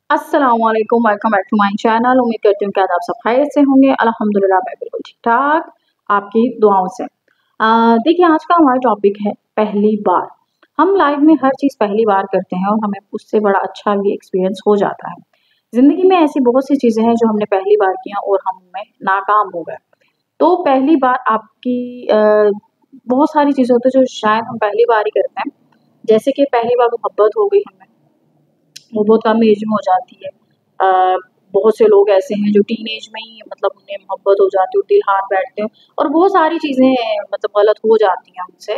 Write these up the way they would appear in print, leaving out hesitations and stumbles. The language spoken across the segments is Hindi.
अस्सलामुअलैकुम, welcome back to my channel. उम्मीद करती हूँ कि आज आप सब खैरियत से होंगे। अल्हम्दुलिल्लाह मैं बिल्कुल ठीक-ठाक, आपकी दुआओं से। देखिए आज का हमारा टॉपिक है पहली बार। हम लाइफ में हर चीज़ पहली बार करते हैं और हमें उससे बड़ा अच्छा भी एक्सपीरियंस हो जाता है। ज़िंदगी में ऐसी बहुत सी चीज़ें हैं जो हमने पहली बार किया और हम उनमें नाकाम हो गए। तो पहली बार आपकी बहुत सारी चीज़ें होती हैं जो शायद हम पहली बार ही करते हैं। जैसे कि पहली बार मोहब्बत हो गई हमें, वो बहुत कम एज में हो जाती है। बहुत से लोग ऐसे हैं जो टीनेज में ही मतलब उन्हें मोहब्बत हो जाती है, दिल हाथ बैठते हैं और बहुत सारी चीज़ें मतलब गलत हो जाती हैं उनसे।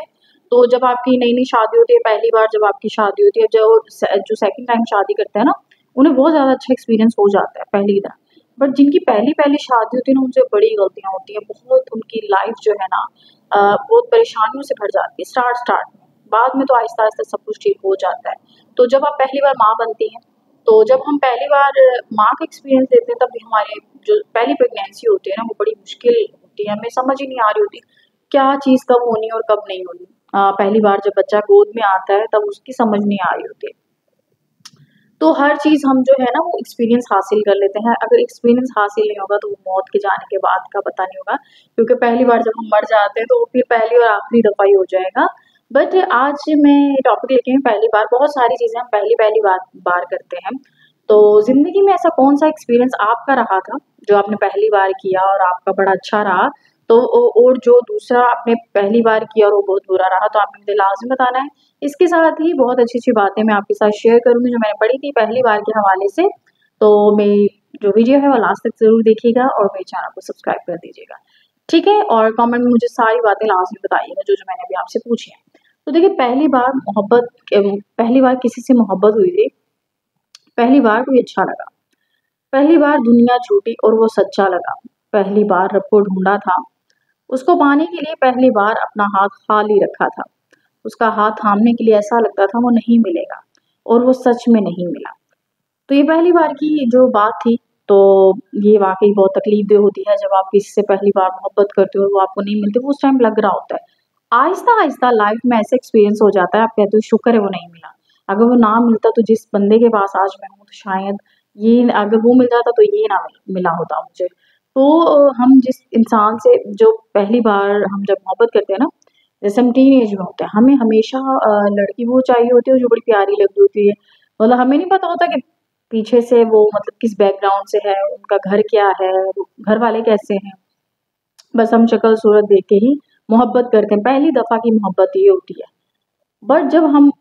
तो जब आपकी नई-नई शादी होती है, पहली बार जब आपकी शादी होती है, जो सेकंड टाइम शादी करते हैं ना, उन्हें बहुत ज़्यादा अच्छा एक्सपीरियंस हो जाता है पहली बार। बट जिनकी पहली-पहली शादी होती है ना, उनसे बड़ी गलतियाँ होती हैं, बहुत उनकी लाइफ जो है ना बहुत परेशानियों से भर जाती है स्टार्ट में। बाद में तो आहिस्ता-आहिस्ता सब कुछ ठीक हो जाता है। तो जब आप पहली बार माँ बनती हैं, तो जब हम पहली बार माँ का एक्सपीरियंस लेते हैं तब भी हमारे जो पहली प्रेगनेंसी होती है ना वो बड़ी मुश्किल होती है, हमें समझ ही नहीं आ रही होती क्या चीज़ कब होनी है और कब नहीं होनी। पहली बार जब बच्चा गोद में आता है तब उसकी समझ नहीं आ रही होती है। तो हर चीज़ हम जो है ना वो एक्सपीरियंस हासिल कर लेते हैं। अगर एक्सपीरियंस हासिल नहीं होगा तो वो मौत के जाने के बाद का पता नहीं होगा, क्योंकि पहली बार जब हम मर जाते हैं तो वो फिर पहली और आखिरी दफ़ा ही हो जाएगा। बट आज मैं टॉपिक लेके आई हूँ पहली बार। बहुत सारी चीज़ें हम पहली-पहली बार करते हैं। तो ज़िंदगी में ऐसा कौन-सा एक्सपीरियंस आपका रहा था, जो आपने पहली बार किया और आपका बड़ा अच्छा रहा? तो और जो दूसरा आपने पहली बार किया और वो बहुत बुरा रहा, तो आपने मुझे लाज़िम बताना है। इसके साथ ही बहुत अच्छी-अच्छी बातें मैं आपके साथ शेयर करूँगी जो मैंने पढ़ी थी पहली बार के हवाले से। तो मेरी जो वीडियो है वो लास्ट तक ज़रूर देखिएगा और मेरे चैनल को सब्सक्राइब कर दीजिएगा। ठीक है? और कमेंट में मुझे सारी बातें लाज़मी बताइएगा जो-जो मैंने अभी आपसे पूछी हैं। तो देखिए पहली बार किसी से मोहब्बत हुई थी, पहली बार कोई अच्छा लगा, पहली बार दुनिया छूटी और वो सच्चा लगा, पहली बार रब को ढूँढा था, उसको पाने के लिए पहली बार अपना हाथ खाली रखा था। उसका हाथ थामने के लिए ऐसा लगता था वो नहीं मिलेगा और वो सच में नहीं मिला। तो ये पहली बार की जो बात थी, तो ये वाक़ई बहुत तकलीफ़देह होती है जब आप किसी से पहली बार मोहब्बत करते हो, वो आपको नहीं मिलती, वो उस टाइम लग रहा होता है। आहिस्ता-आहिस्ता लाइफ़ में ऐसा एक्सपीरियंस हो जाता है, आप कहते हो शुक्र है वो नहीं मिला। अगर वो ना मिलता तो जिस बंदे के पास आज मैं हूँ, तो शायद ये अगर वो मिल जाता तो ये ना मिला होता मुझे। तो हम जिस इंसान से जो पहली बार हम जब मोहब्बत करते हैं ना, जैसे हम टीनेज में होते हैं, हमें हमेशा लड़की वो चाहिए होती है जो बड़ी प्यारी लग रही होती है। मतलब हमें नहीं पता होता कि पीछे से वो मतलब किस बैकग्राउंड से है, उनका घर क्या है, घर वाले कैसे हैं। बस हम शक्ल-सूरत देख के ही मोहब्बत करते हैं, पहली दफ़ा की मोहब्बत ये होती है। बट जब हम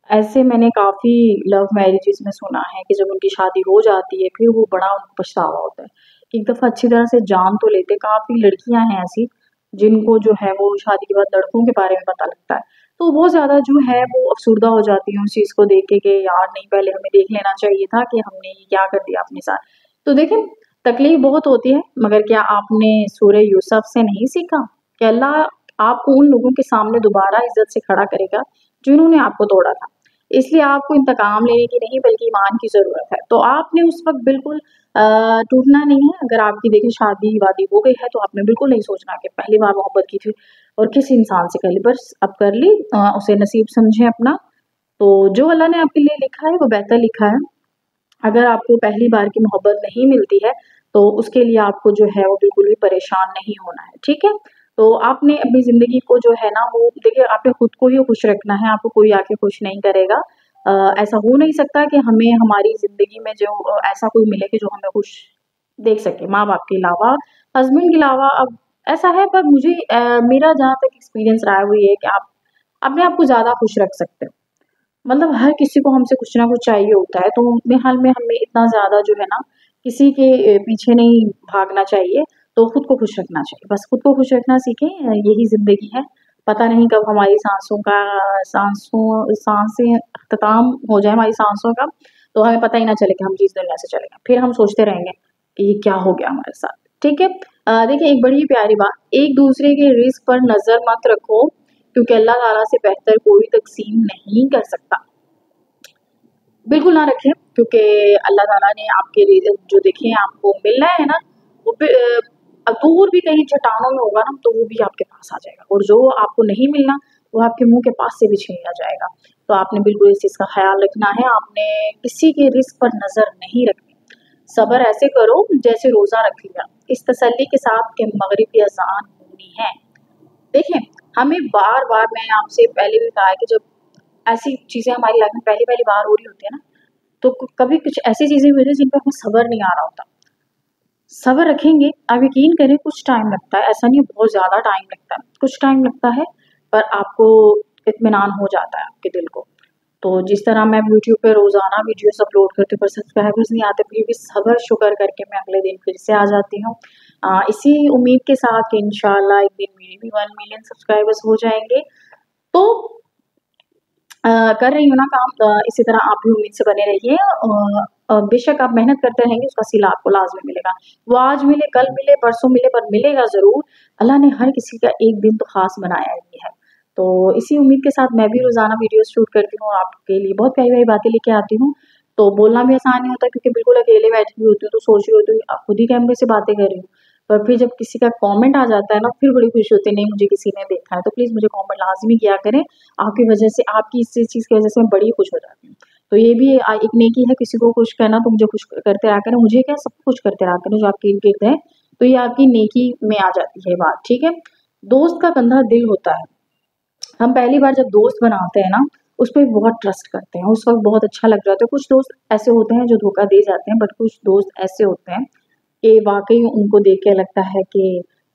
ऐसे मैंने काफ़ी लव मैरिजेज़ में सुना है कि जब उनकी शादी हो जाती है, फिर वो बड़ा उनको पछतावा होता है। कि एक दफ़ा अच्छी तरह से जान तो लेते, काफ़ी लड़कियाँ हैं ऐसी, जिनको जो है वो शादी के बाद लड़कों के बारे में पता लगता है। तो बहुत ज़्यादा जो है वो अफ़सुर्दा हो जाती हैं उस चीज़ को देख के कि यार नहीं पहले हमें देख लेना चाहिए था कि हमने ये क्या कर दिया अपने साथ। तो देखिए तकलीफ़ बहुत होती है, मगर क्या आपने सूरह यूसुफ से नहीं सीखा? कि अल्लाह आपको उन लोगों के सामने दोबारा इज़्ज़त से खड़ा करेगा जिन्होंने आपको तोड़ा था। इसलिए आपको इंतकाम लेने की नहीं बल्कि ईमान की ज़रूरत है। तो आपने उस वक़्त बिल्कुल टूटना नहीं है। अगर आपकी देखिए शादी-वादी हो गई है तो आपने बिल्कुल नहीं सोचना कि पहली बार मोहब्बत की थी और किस इंसान से कर ली, बस अब कर ली, उसे नसीब समझें अपना। तो जो अल्लाह ने आपके लिए लिखा है वो बेहतर लिखा है। अगर आपको पहली बार की मोहब्बत नहीं मिलती है, तो उसके लिए आपको जो है वो बिल्कुल भी परेशान नहीं होना है, ठीक है? तो आपने अपनी ज़िंदगी को जो है ना वो देखिए आपने खुद को ही खुश रखना है, आपको कोई आके खुश नहीं करेगा। ऐसा हो नहीं सकता कि हमें हमारी ज़िंदगी में जो ऐसा कोई मिले कि जो हमें खुश देख सके, माँ-बाप के अलावा, हस्बैंड के अलावा। अब ऐसा है पर मुझे मेरा जहाँ तक एक्सपीरियंस रहा है वो ये है कि आप अपने आप को ज़्यादा खुश रख सकते हो। मतलब हर किसी को हमसे कुछ ना कुछ चाहिए होता है, तो अपने हाल में हमें इतना ज़्यादा जो है ना, किसी के पीछे नहीं भागना चाहिए, तो खुद को खुश रखना चाहिए। बस खुद को खुश रखना सीखें, यही ज़िंदगी है। पता नहीं कब हमारी साँसें अख्ताम हो जाए हमारी साँसों का, तो हमें पता ही ना चले कि हम जिस दुनिया से चले गए। फिर हम सोचते रहेंगे कि ये क्या हो गया हमारे साथ, ठीक है? देखिए एक बड़ी ही प्यारी बात, एक-दूसरे के रिज़्क पर नज़र मत रखो, क्योंकि अल्लाह ताला से बेहतर कोई तक़सीम नहीं कर सकता। बिल्कुल ना रखें, क्योंकि अल्लाह ताला ने आपके लिए जो देखें आपको मिलना है ना, वो दूर भी कहीं चट्टानों में होगा ना, तो वो भी आपके पास आ जाएगा और जो आपको नहीं मिलना, वो आपके मुंह के पास से भी छीना जाएगा। तो आपने बिल्कुल इस चीज़ का ख्याल रखना है, आपने किसी के रिस्क पर नज़र नहीं रखनी। सब्र ऐसे करो जैसे रोज़ा रख लिया, इस तसल्ली के साथ कि मगरिब की अज़ान होनी है। देखें, हमें बार-बार, मैंने आपसे पहले भी कहा है कि जब ऐसी चीज़ें हमारी लाइफ में पहली-पहली बार हो रही होती है ना, तो कभी कुछ ऐसी चीज़ें भी होती हैं जिन पे हमें सब्र नहीं आ रहा होता। सब्र रखेंगे, आप यकीन करें कुछ टाइम लगता है, ऐसा नहीं बहुत ज़्यादा टाइम लगता है, कुछ टाइम लगता है, पर आपको इत्मीनान हो जाता है आपके दिल को। तो जिस तरह मैं यूट्यूब पे रोज़ाना वीडियोस अपलोड करती हूँ पर सब्सक्राइबर्स नहीं आते, फिर भी सब्र शुक्र करके मैं अगले दिन फिर से आ जाती हूँ। इसी उम्मीद के साथ कि इंशाल्लाह एक दिन मेरे भी 1 मिलियन सब्सक्राइबर्स हो जाएंगे। तो कर रही हूँ ना काम, इसी तरह आप भी उम्मीद से बने रहिए। बेशक आप मेहनत करते रहेंगे, उसका सिला आपको लाज़मी मिलेगा। वो आज मिले, कल मिले, परसों मिले, पर मिलेगा ज़रूर। अल्लाह ने हर किसी का एक दिन तो ख़ास बनाया ही है। तो इसी उम्मीद के साथ मैं भी रोज़ाना वीडियोज़ शूट करती हूँ और आपके लिए बहुत प्यारी-प्यारी बातें लेके आती हूँ। तो बोलना भी आसान नहीं होता क्योंकि बिल्कुल अकेले बैठी हुई होती हूँ, तो सोच रही होती हूँ खुद ही कैमरे से बातें कर रही हूँ। पर फिर जब किसी का कमेंट आ जाता है ना, फिर बड़ी खुशी होती है, नहीं मुझे किसी ने देखा है। तो प्लीज़ मुझे कमेंट लाज़मी किया करें, आपकी वजह से, आपकी इस चीज़ की वजह से मैं बड़ी खुश हो जाती हूँ। तो ये भी एक नेकी है, किसी को खुश करना, तो मुझे खुश करते रहा करें, मुझे क्या सबको खुश करते रहा करें जो आपके इर्द-गिर्द है, तो ये आपकी नेकी में आ जाती है बात, ठीक है? दोस्त का कंधा दिल होता है। हम पहली बार जब दोस्त बनाते हैं ना, उस पे बहुत ट्रस्ट करते हैं, उस वक़्त बहुत अच्छा लग जाता है। कुछ दोस्त ऐसे होते हैं जो धोखा दे जाते हैं, बट कुछ दोस्त ऐसे होते हैं कि वाक़ई उनको देख के लगता है कि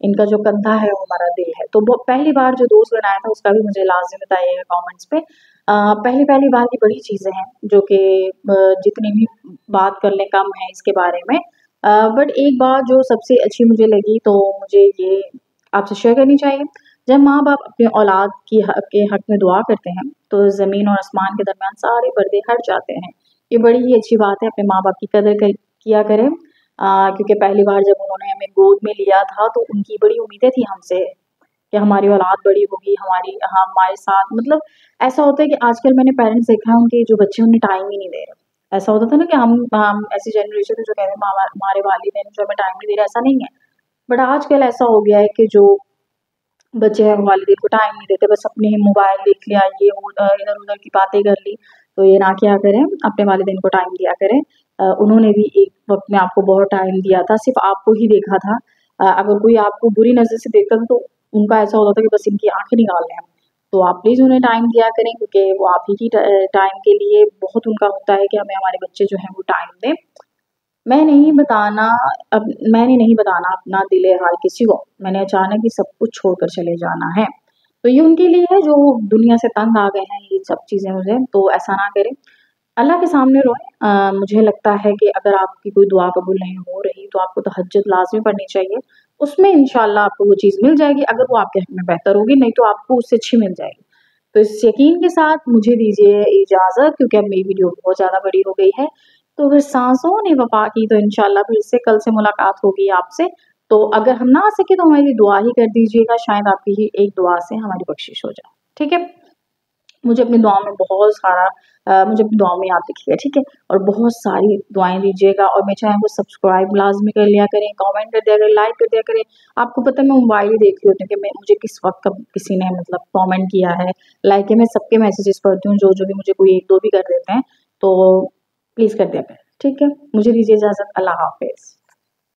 इनका जो कंधा है वो हमारा दिल है। तो वो पहली बार जो दोस्त बनाया था उसका भी मुझे लाज़िम बताइएगा कमेंट्स पे। पहली-पहली बार की बड़ी चीज़ें हैं जो कि जितनी भी बात कर लें कम है इसके बारे में। बट एक बात जो सबसे अच्छी मुझे लगी, तो मुझे ये आपसे शेयर करनी चाहिए। जब माँ-बाप अपने औलाद के हक़ में दुआ करते हैं, तो ज़मीन और आसमान के दरमियान सारे पर्दे हट जाते हैं। ये बड़ी ही अच्छी बात है, अपने माँ-बाप की कदर किया करें। क्योंकि पहली बार जब उन्होंने हमें गोद में लिया था, तो उनकी बड़ी उम्मीदें थी हमसे कि हमारी औलाद बड़ी होगी, हमारे साथ, मतलब ऐसा होता है कि आजकल मैंने पेरेंट्स देखा है उनके जो बच्चे उन्हें टाइम ही नहीं दे रहे। ऐसा होता था ना कि हम ऐसी जनरेशन है जो कह रहे हैं हमारे वालिदैन जो हमें टाइम नहीं दे रहे, ऐसा नहीं है। बट आजकल ऐसा हो गया है कि जो बच्चे हैं वालिदैन को टाइम नहीं देते, बस अपने मोबाइल देख लिया, ये इधर-उधर की बातें कर ली, तो ये ना किया करें, अपने वालिदैन को टाइम दिया करें। उन्होंने भी एक वक़्त में आपको बहुत टाइम दिया था, सिर्फ़ आपको ही देखा था। अगर कोई आपको बुरी नज़र से देखता था तो उनका ऐसा होता था कि बस इनकी आँखें निकाल लें हम। तो आप प्लीज़ उन्हें टाइम दिया करें क्योंकि वो आप ही की टाइम के लिए बहुत उनका होता है कि हमें हमारे बच्चे जो हैं वो टाइम दें। मैं नहीं बताना अब मैंने नहीं बताना अपना दिल-ए-हाल किसी को, मैंने अचानक ही सब कुछ छोड़कर चले जाना है। तो ये उनके लिए है जो दुनिया से तंग आ गए हैं, ये सब चीज़ें मुझे, तो ऐसा ना करें। अल्लाह के सामने रोएँ। मुझे लगता है कि अगर आपकी कोई दुआ कबूल नहीं हो रही, तो आपको तहज्जुद लाज़मी पढ़नी चाहिए। उसमें इंशाअल्लाह आपको वो चीज़ मिल जाएगी, अगर वो आपके हक़ में बेहतर होगी, नहीं तो आपको उससे अच्छी मिल जाएगी। तो इस यकीन के साथ मुझे दीजिए इजाज़त क्योंकि अब मेरी वीडियो बहुत ज़्यादा बड़ी हो गई है। तो अगर साँसों ने वफ़ा की तो इंशाअल्लाह फिर से कल से मुलाकात होगी आपसे। तो अगर हम ना आ सके तो हमारे लिए दुआ ही कर दीजिएगा, शायद आपकी ही एक दुआ से हमारी बख्शिश हो जाए। ठीक है? मुझे अपनी दुआओं में बहुत सारा मुझे अपनी दुआओं में याद रखिएगा, ठीक है? और बहुत सारी दुआएँ दीजिएगा और मेरे चैनल को सब्सक्राइब लाज़मी कर लिया करें, कमेंट कर दिया करें, लाइक कर दिया करें। आपको पता है मैं मोबाइल ही देख रही होती हूँ कि मैं मुझे किस वक़्त कब किसी ने मतलब कमेंट किया है, लाइक है, मैं सबके मैसेजेस पढ़ती हूँ, जो भी मुझे कोई 1-2 भी कर देते हैं, तो प्लीज़ कर दिया करें, ठीक है? मुझे दीजिए इजाज़त, अल्लाह हाफ़िज़।